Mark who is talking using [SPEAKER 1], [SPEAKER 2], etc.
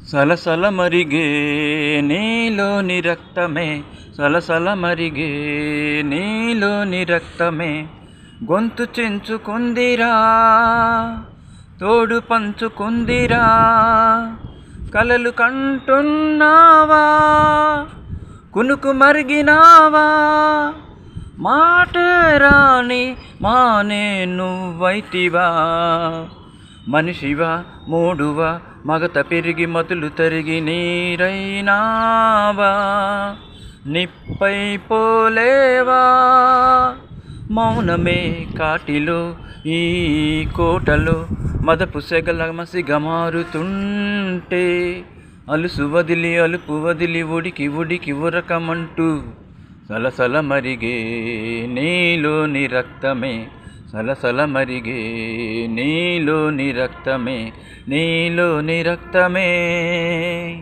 [SPEAKER 1] సలసల మరిగే నీలోని రక్తమే, సలసల మరిగే నీలోని రక్తమే, గొంతు చెంచుకుందిరా, తోడు పంచుకుందిరా, కలలు కంటున్నావా, కునుకు మరిగినావా, మాటే రాని మానే నువ్వైతివా, మనిషివా మూడువా, మగత పెరిగి మతులు తరిగి నీరైనావా, నిప్పై పోలేవా, మౌనమే కాటిలో ఈ కోటలో, మదపు సెగల మసిగా మారుతుంటే, అలుసు వదిలి అలుపు వదిలి ఉడికి ఉడికి ఉరకమంటూ, సలసల మరిగే నీలోని రక్తమే, సలసల మరిగే నీలోని రక్తమే, నీలోని రక్తమే.